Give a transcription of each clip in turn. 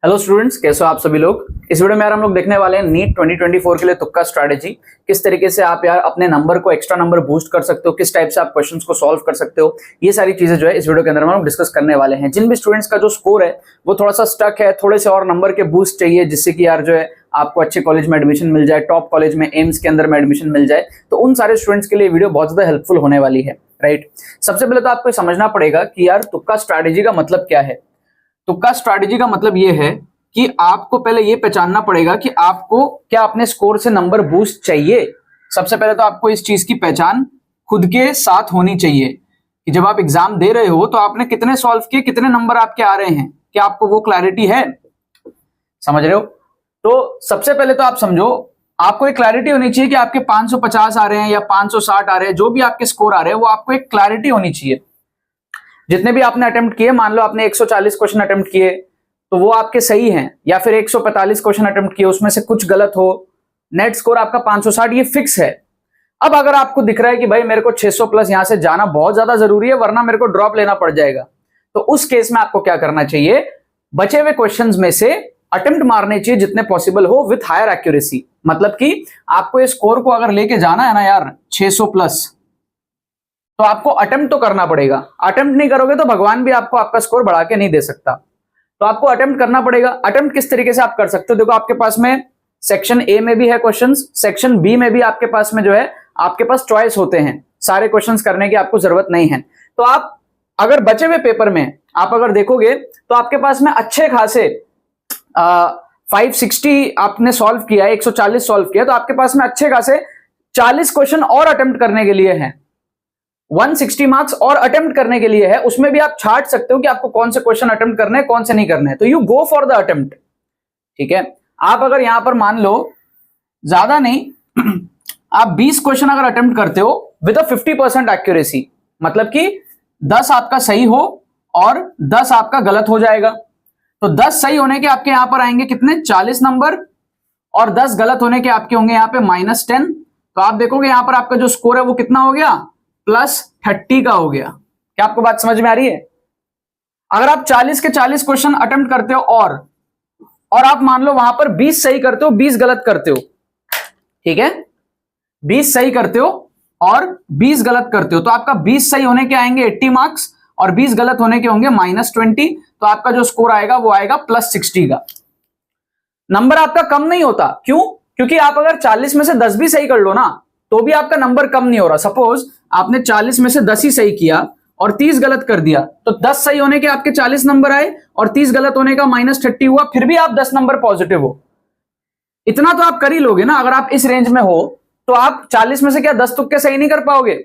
Hello students, कैसे हो आप सभी लोग। इस वीडियो में यार हम लोग देखने वाले हैं नीट 2024 के लिए तुक्का स्ट्रैटेजी। किस तरीके से आप यार अपने नंबर को एक्स्ट्रा नंबर बूस्ट कर सकते हो, किस टाइप से आप क्वेश्चंस को सॉल्व कर सकते हो, ये सारी चीजें जो है इस वीडियो के अंदर हम लोग डिस्कस करने वाले हैं। जिन भी स्टूडेंट्स का जो स्कोर है वो थोड़ा सा स्टक है, थोड़े से और नंबर के बूस्ट चाहिए जिससे कि यार जो है आपको अच्छे कॉलेज में एडमिशन मिल जाए, टॉप कॉलेज में एम्स के अंदर में एडमिशन मिल जाए, तो उन सारे स्टूडेंट्स के लिए वीडियो बहुत ज्यादा हेल्पफुल होने वाली है। राइट, सबसे पहले तो आपको समझना पड़ेगा कि यार तुक्का स्ट्रैटेजी का मतलब क्या है। तुक्का स्ट्रैटेजी का मतलब ये है कि आपको पहले ये पहचानना पड़ेगा कि आपको क्या अपने स्कोर से नंबर बूस्ट चाहिए। सबसे पहले तो आपको इस चीज की पहचान खुद के साथ होनी चाहिए कि जब आप एग्जाम दे रहे हो तो आपने कितने सॉल्व किए, कितने नंबर आपके आ रहे हैं, क्या आपको वो क्लैरिटी है। समझ रहे हो? तो सबसे पहले तो आप समझो, आपको एक क्लैरिटी होनी चाहिए कि आपके 550 आ रहे हैं या 560 आ रहे हैं, जो भी आपके स्कोर आ रहे हैं वो आपको एक क्लैरिटी होनी चाहिए। जितने भी आपने अटेम्प्ट किए, मान लो आपने 140 क्वेश्चन अटेम्प्ट किए तो वो आपके सही हैं, या फिर 145 क्वेश्चन अटेम्प्ट किए उसमें से कुछ गलत हो, नेट स्कोर आपका 560, ये फिक्स है। अब अगर आपको दिख रहा है कि भाई मेरे को 600 प्लस यहां से जाना बहुत ज्यादा जरूरी है वरना मेरे को ड्रॉप लेना पड़ जाएगा, तो उस केस में आपको क्या करना चाहिए, बचे हुए क्वेश्चंस में से अटेम्प्ट मारने चाहिए जितने पॉसिबल हो विथ हायर एक्यूरेसी। मतलब कि आपको इस स्कोर को अगर लेके जाना है ना यार 600 प्लस, तो आपको अटेम्प्ट तो करना पड़ेगा। अटेम्प्ट नहीं करोगे तो भगवान भी आपको आपका स्कोर बढ़ा के नहीं दे सकता, तो आपको अटेम्प्ट करना पड़ेगा। अटेम्प्ट किस तरीके से आप कर सकते हो, देखो आपके पास में सेक्शन ए में भी है क्वेश्चंस, सेक्शन बी में भी आपके पास में जो है आपके पास चॉइस होते हैं, सारे क्वेश्चंस करने की आपको जरूरत नहीं है। तो आप अगर बचे हुए पेपर में आप अगर देखोगे तो आपके पास में अच्छे खासे 560 आपने सॉल्व किया, 140 सॉल्व किया, तो आपके पास में अच्छे खासे 40 क्वेश्चन और अटेम्प्ट करने के लिए हैं, 160 मार्क्स और अटेम्प्ट करने के लिए है। उसमें भी आप छाट सकते हो कि आपको कौन से क्वेश्चन अटेम्प्ट करने हैं, कौन से नहीं करने हैं, तो you go for the attempt. ठीक है, आप अगर यहां पर मान लो ज्यादा नहीं आप 20 क्वेश्चन अगर अटेम्प्ट करते हो विद 50% एक्यूरेसी, मतलब कि 10 आपका सही हो और 10 आपका गलत हो जाएगा, तो 10 सही होने के आपके यहां पर आएंगे कितने, 40 नंबर, और 10 गलत होने के आपके होंगे यहां पे -10। तो आप देखोगे यहां पर आपका जो स्कोर है वो कितना हो गया, +30 का हो गया। क्या आपको बात समझ में आ रही है? अगर आप 40 के 40 क्वेश्चन अटेम्प्ट करते हो और आप मान लो वहां पर 20 सही करते हो, 20 गलत करते हो, ठीक है, 20 सही करते हो और 20 गलत करते हो, तो आपका 20 सही होने के आएंगे 80 मार्क्स और 20 गलत होने के होंगे -20, तो आपका जो स्कोर आएगा वो आएगा +60 का। नंबर आपका कम नहीं होता, क्यों? क्योंकि आप अगर 40 में से 10 भी सही कर लो ना तो भी आपका नंबर कम नहीं हो रहा। सपोज आपने 40 में से 10 ही सही किया और 30 गलत कर दिया, तो 10 सही होने के आपके 40 नंबर आए और 30 गलत होने का -30 हुआ, फिर भी आप 10 नंबर पॉजिटिव हो। इतना तो आप कर ही लोगे ना। अगर आप इस रेंज में हो तो आप 40 में से क्या 10 तुक्के सही नहीं कर पाओगे।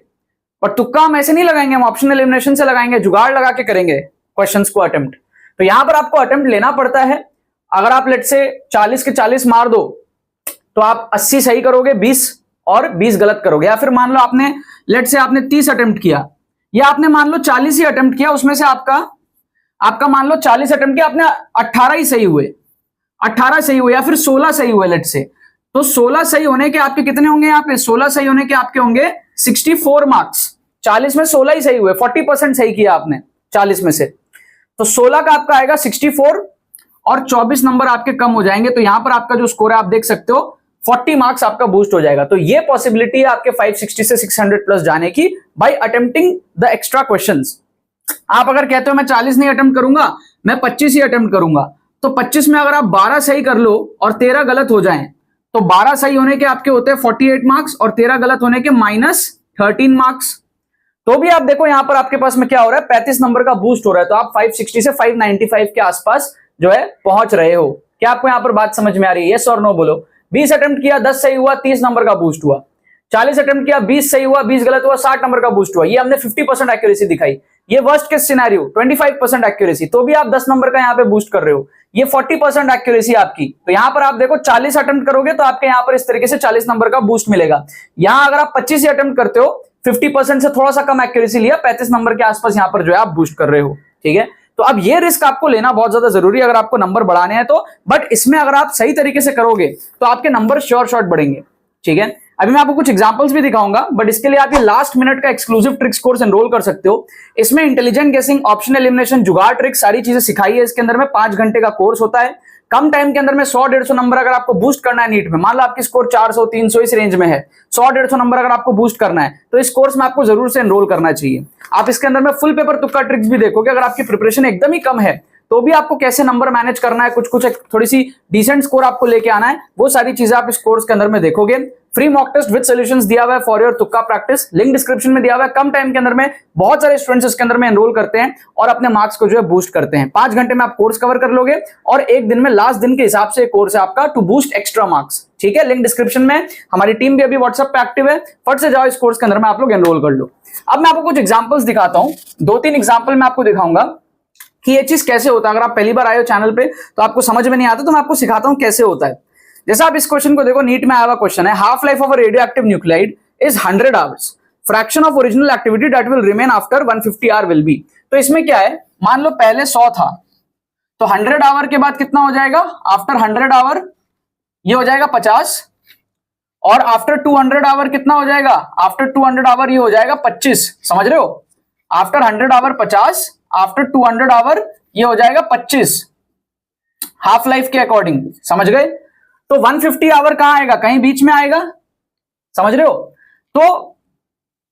और तुक्का हम ऐसे नहीं लगाएंगे, हम ऑप्शनल एलिमिनेशन से लगाएंगे, जुगाड़ लगा के करेंगे क्वेश्चंस को अटेम्प्ट। तो यहां पर आपको अटेम्प्ट लेना पड़ता है। अगर आप लेट से 40 के 40 मार दो तो आप 80 सही करोगे, 20 और 20 गलत करोगे। या फिर मान लो आपने लेट से आपने 30 अटेम्प्ट किया, या आपने मान लो 40 ही अटेम्प्ट किया, उसमें से आपका मान लो 40 अटेम्प्ट किया, आपने 18 ही सही हुए, 18 सही हुए या फिर 16 सही हुए लेट से, तो 16 सही होने के आपके कितने होंगे, यहाँ पे 16 सही होने के आपके होंगे 64 मार्क्स। 40 में 16 ही सही हुए, 40% सही किया आपने 40 में से, तो 16 का आपका आएगा 64 और 24 नंबर आपके कम हो जाएंगे। तो यहां पर आपका जो स्कोर है आप देख सकते हो 40 मार्क्स आपका बूस्ट हो जाएगा। तो ये पॉसिबिलिटी है आपके 560 से 600 प्लस जाने की by attempting the extra questions. आप अगर कहते हो मैं 40 नहीं अटेम्प्ट करूंगा, मैं 25 ही अटेम्प्ट करूंगा, तो 25 में अगर आप 12 सही कर लो और 13 गलत हो जाएं, तो 12 सही होने के आपके होते हैं 48 मार्क्स और 13 गलत होने के -13 मार्क्स। तो भी आप देखो यहां पर आपके पास में क्या हो रहा है, 35 नंबर का बूस्ट हो रहा है। तो आप 560 से 595 के आसपास जो है पहुंच रहे हो। क्या आपको यहां पर बात समझ में आ रही है? यस और नो बोलो। 20 अटेम्प्ट किया, 10 सही हुआ, 30 नंबर का बूस्ट हुआ। 40 अटेम्प्ट किया, 20 सही हुआ, 20 गलत हुआ, 60 नंबर का बूस्ट हुआ। ये हमने 50% एक्यूरेसी दिखाई। ये वर्स्ट केस सिनेरियो 25% एक्यूरेसी, तो भी आप 10 नंबर का यहां पे बूस्ट कर रहे हो। ये 40% एक्यूरेसी आपकी। तो यहां पर आप देखो 40 अटेम्प्ट करोगे तो आपके यहां पर इस तरीके से 40 नंबर का बूस्ट मिलेगा। यहां अगर आप 25 ही अटेम्प्ट करते हो, 50% से थोड़ा सा कम एक्यूरेसी लिया, 35 नंबर के आसपास यहां पर जो है आप बूस्ट कर रहे हो। ठीक है, तो अब ये रिस्क आपको लेना बहुत ज्यादा जरूरी है अगर आपको नंबर बढ़ाने हैं तो। बट इसमें अगर आप सही तरीके से करोगे तो आपके नंबर श्योर शॉट बढ़ेंगे। ठीक है, अभी मैं आपको कुछ एग्जांपल्स भी दिखाऊंगा, बट इसके लिए आप ये लास्ट मिनट का एक्सक्लूसिव ट्रिक्स कोर्स एनरोल कर सकते हो। इसमें इंटेलिजेंट गेसिंग, ऑप्शन एलिमिनेशन, जुगाड़ ट्रिक, सारी चीजें सिखाई है इसके अंदर में। 5 घंटे का कोर्स होता है। कम टाइम के अंदर में 100-150 नंबर अगर आपको बूस्ट करना है नीट में, मान लो आपकी स्कोर 400-300 इस रेंज में है, 100-150 नंबर अगर आपको बूस्ट करना है तो इस कोर्स में आपको जरूर से एनरोल करना चाहिए। आप इसके अंदर में फुल पेपर तुक्का ट्रिक्स भी देखोगे। अगर आपकी प्रिपरेशन एकदम ही कम है तो भी आपको कैसे नंबर मैनेज करना है, कुछ कुछ थोड़ी सी डिसेंट स्कोर आपको लेके आना है, वो सारी चीजें आप इस कोर्स के अंदर में देखोगे। Free mock test with solutions दिया हुआ है फॉर योर तुक्का प्रैक्टिस, लिंक डिस्क्रिप्शन में दिया हुआ है। कम टाइम के अंदर में बहुत सारे स्टूडेंट्स इसके अंदर में एनरोल करते हैं और अपने मार्क्स को जो है बूस्ट करते हैं। 5 घंटे में आप कोर्स कवर कर लोगे और एक दिन में लास्ट दिन के हिसाब से कोर्स है आपका टू बूस्ट एक्स्ट्रा मार्क्स। ठीक है, लिंक डिस्क्रिप्शन में। हमारी टीम भी अभी व्हाट्सएप पे एक्टिव है, फट से जाओ इस कोर्स के अंदर में आप लोग एनरोल कर लो। अब मैं आपको कुछ एग्जांपल्स दिखाता हूं, 2-3 एग्जांपल मैं आपको दिखाऊंगा कि ये चीज कैसे होता है। अगर आप पहली बार आए हो चैनल पे तो आपको समझ में नहीं आता, तो मैं आपको सिखाता हूं कैसे होता है। जैसा आप इस क्वेश्चन को देखो, नीट में आया हुआ क्वेश्चन है, half life of a radioactive nuclide is 100 hours, fraction of original activity that will remain after 150 hour will be. तो इसमें क्या है, मान लो पहले 100 था तो 100 आवर के बाद कितना हो जाएगा, आफ्टर 100 आवर ये हो जाएगा 50, और आफ्टर 200 आवर कितना हो जाएगा, आफ्टर 200 आवर ये हो जाएगा 25। समझ रहे हो, आफ्टर 100 आवर 50, आफ्टर 200 आवर ये हो जाएगा 25 हाफ लाइफ के अकॉर्डिंग। समझ गए, तो 150 आवर कहां आएगा, कहीं बीच में आएगा। समझ रहे हो, तो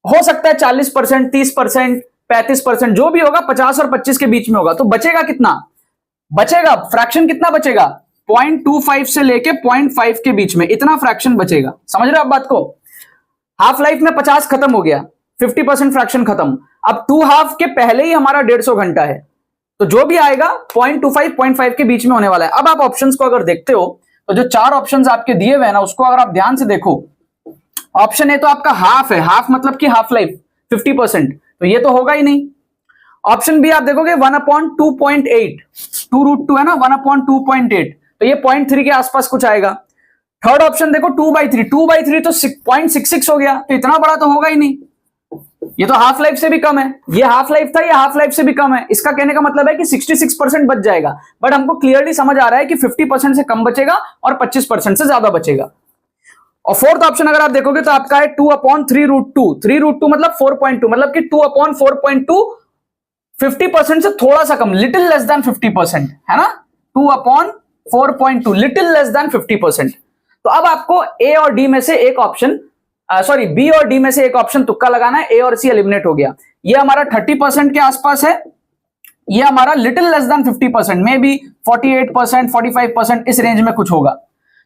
हो सकता है 40%, 30%, 35%, जो भी होगा 50 और 25 के बीच में होगा। तो बचेगा कितना, बचेगा फ्रैक्शन कितना बचेगा, 0.25 से लेके 0.5 के बीच में, इतना फ्रैक्शन बचेगा। समझ रहे हो आप बात को। हाफ लाइफ में 50 खत्म हो गया, 50% फ्रैक्शन खत्म। अब 2 हाफ के पहले ही हमारा 150 घंटा है, तो जो भी आएगा 0.25, 0.5 के बीच में होने वाला है। अब आप ऑप्शंस को अगर देखते हो तो जो 4 ऑप्शंस आपके दिए हुए हैं ना, उसको अगर आप ध्यान से देखो, ऑप्शन ए तो आपका हाफ है, हाफ मतलब कि हाफ लाइफ 50%, तो ये तो होगा ही नहीं। ऑप्शन बी आप देखोगे 1/2.8, 2√2 है ना, 1/2.8, तो ये 0.3 के आसपास कुछ आएगा। थर्ड ऑप्शन देखो 2/3, 2/3 तो 0.66 हो गया, तो इतना बड़ा तो होगा ही नहीं, ये तो हाफ लाइफ से भी कम है। ये हाफ लाइफ था, ये हाफ लाइफ से भी कम है। इसका कहने का मतलब है कि 66% बच जाएगा, बट हमको क्लियरली समझ आ रहा है कि 50% से कम बचेगा और 25% से ज्यादा बचेगा। और फोर्थ ऑप्शन अगर आप देखोगे तो आपका है 2/3√2, 3√2 मतलब 4.2, मतलब कि 2/4.2 50% से थोड़ा सा कम, लिटिल लेस देन 50%, है ना, 2/4.2 लिटिल लेस देन 50%। तो अब आपको ए और डी में से एक ऑप्शन, सॉरी बी और डी में से एक ऑप्शन तुक्का लगाना है। ए और सी एलिमिनेट हो गया, ये हमारा 30% के आसपास है, ये हमारा little less than 50%, may be 48%, 45% इस रेंज में कुछ होगा।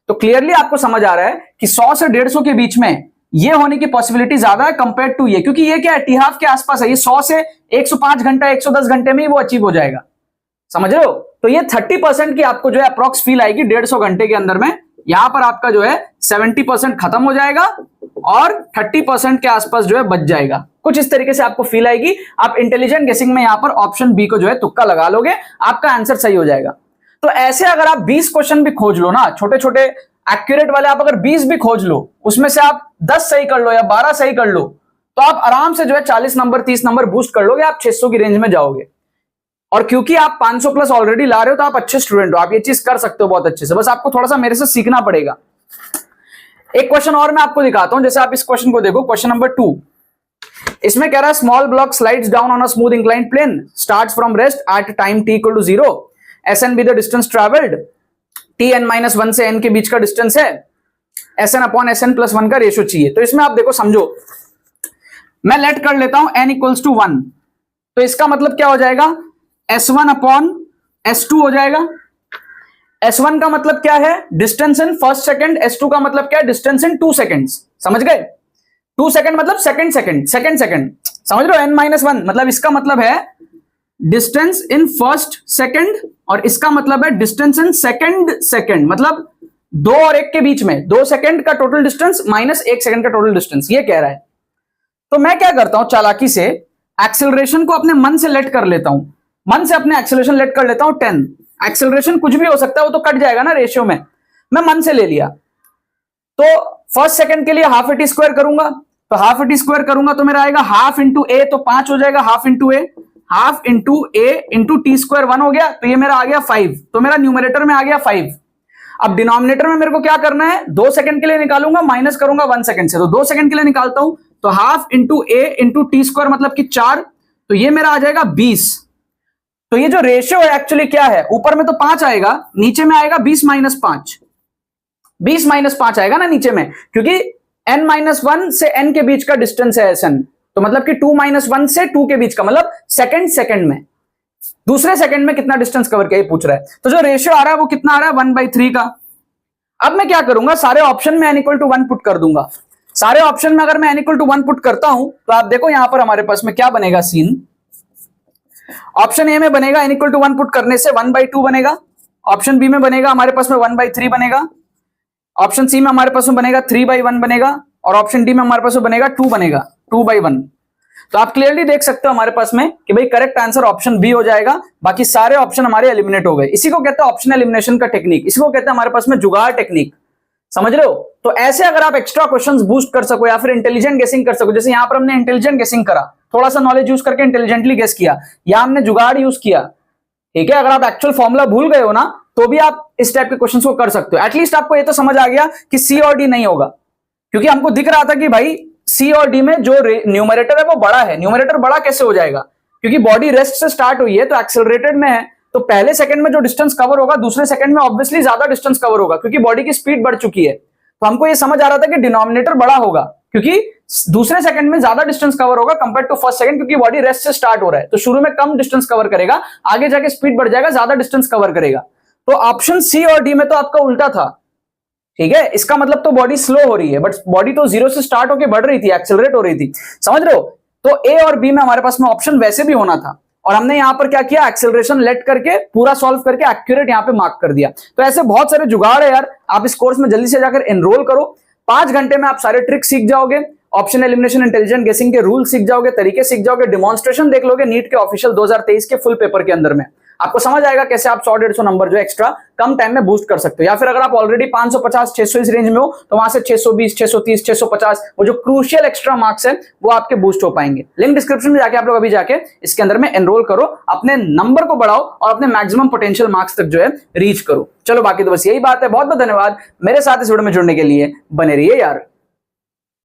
तो क्लियरली आपको समझ आ रहा है कि 100 से 150 के बीच में ये होने की पॉसिबिलिटी ज्यादा है कंपेयर टू ये, क्योंकि ये क्या है, टी हाफ के आसपास है, ये 100 से 105 घंटा 110 घंटे में ही वो अचीव हो जाएगा। समझ रहे हो, तो ये 30% की आपको जो है अप्रॉक्स फील आएगी 150 घंटे के अंदर में। यहां पर आपका जो है 70% खत्म हो जाएगा और 30% के आसपास जो है बच जाएगा, कुछ इस तरीके से आपको फील आएगी। आप इंटेलिजेंट गेसिंग में यहां पर ऑप्शन बी को जो है तुक्का लगा लोगे, आपका आंसर सही हो जाएगा। तो ऐसे अगर आप 20 क्वेश्चन भी खोज लो ना, छोटे छोटे एक्यूरेट वाले, आप अगर 20 भी खोज लो, उसमें से आप 10 सही कर लो या 12 सही कर लो, तो आप आराम से जो है 40 नंबर 30 नंबर बूस्ट कर लोगे, आप 600 की रेंज में जाओगे। और क्योंकि आप 500 प्लस ऑलरेडी ला रहे हो, तो आप अच्छे स्टूडेंट हो, आप ये चीज कर सकते हो बहुत अच्छे से, बस आपको थोड़ा सा मेरे से सीखना पड़ेगा। एक क्वेश्चन और मैं आपको दिखाता हूं, जैसे आप इस क्वेश्चन को देखो, क्वेश्चन नंबर 2, इसमें कह रहा है small block slides down on a smooth inclined plane, starts from rest at time t = 0, SN be the distance travelled, Tn-1 से n के बीच का डिस्टेंस है, SN/SN+1 का रेशियो चाहिए। तो इसमें आप देखो, समझो, मैं लेट कर लेता हूं n = 1, तो इसका मतलब क्या हो जाएगा, S1/S2 हो जाएगा। S1 का मतलब क्या है, distance in first second, S2 का मतलब क्या है, डिस्टेंस इन 2 सेकंड्स। समझ गए, 2 सेकंड मतलब सेकंड सेकंड, समझ रहे हो। n-1 मतलब इसका मतलब है डिस्टेंस इन फर्स्ट सेकंड, और इसका मतलब है डिस्टेंस इन सेकंड, मतलब 2 और 1 के बीच में 2 सेकंड का टोटल डिस्टेंस माइनस 1 सेकंड का टोटल डिस्टेंस, ये कह रहा है। तो मैं क्या करता हूं, चालाकी से एक्सेलरेशन को अपने मन से लेट कर लेता हूं, मन से अपने एक्सेलरेशन लेट कर लेता हूं 10। एक्सेलरेशन कुछ भी हो सकता है, वो तो कट जाएगा ना रेशियो में, मैं मन से ले लिया। तो फर्स्ट सेकंड के लिए हाफ ए टी स्क्वायर करूंगा, तो हाफ ए टी स्क्वायर करूंगा तो मेरा आएगा हाफ इंटू ए, तो 5 हो जाएगा, हाफ इंटू ए इंटू टी स्क्वायर 1 हो गया, तो ये मेरा आ गया 5, तो मेरा न्यूमरेटर में आ गया 5। अब डिनोमिनेटर में मेरे को क्या करना है, 2 सेकंड के लिए निकालूंगा, माइनस करूंगा 1 सेकंड से, तो 2 सेकंड के लिए निकालता हूं, तो हाफ इंटू ए इंटू टी स्क्वायर मतलब कि 4, तो ये मेरा आ जाएगा 20। तो ये जो रेशियो है एक्चुअली क्या है, ऊपर में तो 5 आएगा, नीचे में आएगा 20 माइनस 5, 20 माइनस 5 आएगा ना नीचे में, क्योंकि n माइनस 1 से n के बीच का डिस्टेंस है Sn, तो मतलब कि 2 माइनस 1 से 2 के बीच का, मतलब सेकंड में, दूसरे सेकंड में कितना डिस्टेंस कवर किया ये पूछ रहा है। तो जो रेशियो आ रहा है वो कितना आ रहा है, 1/3 का। अब मैं क्या करूंगा, सारे ऑप्शन में n इक्वल टू 1 पुट कर दूंगा। सारे ऑप्शन में अगर मैं n इक्वल टू 1 पुट करता हूं तो आप देखो यहां पर हमारे पास में क्या बनेगा सीन। ऑप्शन ए में बनेगा n इक्वल टू 1 पुट करने से 1/2 बनेगा, ऑप्शन बी में बनेगा हमारे पास में 1/3 बनेगा, ऑप्शन सी में हमारे पास में बनेगा 3/1 बनेगा, और ऑप्शन डी में हमारे पास में बनेगा 2 बनेगा, 2/1। तो आप क्लियरली देख सकते हो हमारे पास में कि भाई करेक्ट आंसर ऑप्शन बी हो जाएगा, बाकी सारे ऑप्शन हमारे एलिमिनेट हो गए। इसी को कहते हैं ऑप्शन एलिमिनेशन का टेक्निक, इसी को कहते हैं हमारे पास में जुगाड़ टेक्निक, समझ रहे हो। तो ऐसे अगर आप एक्स्ट्रा क्वेश्चंस बूस्ट कर सको या फिर इंटेलिजेंट गेसिंग कर सको, जैसे यहां पर हमने इंटेलिजेंट गेसिंग करा, थोड़ा सा नॉलेज यूज करके इंटेलिजेंटली गेस किया, या हमने जुगाड़ यूज किया, ठीक है। अगर आप एक्चुअल फॉर्मूला भूल गए हो ना तो भी आप इस टाइप के क्वेश्चंस को कर सकते हो। एटलीस्ट आपको ये तो समझ आ गया कि सी और डी नहीं होगा, क्योंकि हमको दिख रहा था कि भाई सी और डी में जो न्यूमरेटर है वो बड़ा है। न्यूमरेटर बड़ा कैसे हो जाएगा, क्योंकि बॉडी रेस्ट से स्टार्ट हुई है तो एक्सेलरेटेड में है, तो पहले सेकंड में जो डिस्टेंस कवर होगा दूसरे सेकंड में ऑब्वियसली ज्यादा डिस्टेंस कवर होगा, क्योंकि बॉडी की स्पीड बढ़ चुकी है। तो हमको ये समझ आ रहा था कि डिनोमिनेटर बड़ा होगा, क्योंकि दूसरे सेकंड में ज्यादा डिस्टेंस कवर होगा कंपेयर टू फर्स्ट सेकंड, क्योंकि बॉडी रेस्ट से स्टार्ट हो रहा है। तो शुरू में कम डिस्टेंस कवर करेगा, आगे जाके स्पीड बढ़ जाएगा, ज्यादा डिस्टेंस कवर करेगा। तो ऑप्शन सी और डी में तो आपका उल्टा था, ठीक है। इसका मतलब तो बॉडी स्लो हो रही है, बट बॉडी तो 0 से स्टार्ट होकर बढ़ रही थी, एक्सेलरेट हो रही थी, समझ रहे हो। तो ए और बी में हमारे पास में ऑप्शन वैसे भी होना था, और हमने यहां पर क्या किया, एक्सेलरेशन लेट करके पूरा सॉल्व करके एक्यूरेट यहां पे मार्क कर दिया। तो ऐसे बहुत सारे जुगाड़ है यार, आप इस कोर्स में जल्दी से जाकर एनरोल करो। 5 घंटे में आप सारे ट्रिक सीख जाओगे, ऑप्शन एलिमिनेशन, इंटेलिजेंट गेसिंग के रूल सीख जाओगे, तरीके सीख जाओगे, डिमॉन्स्ट्रेशन देख लोगे नीट के ऑफिशियल 2023 के फुल पेपर के अंदर में। आपको समझ आएगा कैसे आप 100-150 नंबर जो एक्स्ट्रा कम टाइम में बूस्ट कर सकते हो। या फिर अगर आप ऑलरेडी 550-600 इस रेंज में हो तो वहां से 620, 630, 650 वो जो क्रूशियल एक्स्ट्रा मार्क्स है वो आपके बूस्ट हो पाएंगे। लिंक डिस्क्रिप्शन में जाके आप लोग अभी जाके इसके अंदर में एनरोल करो, अपने नंबर को बढ़ाओ और अपने मैक्सिमम पोटेंशियल मार्क्स तक जो है रीच करो। चलो बाकी तो बस यही बात है। बहुत बहुत धन्यवाद मेरे साथ इस वीडियो में जुड़ने के लिए, बने रहिए यार।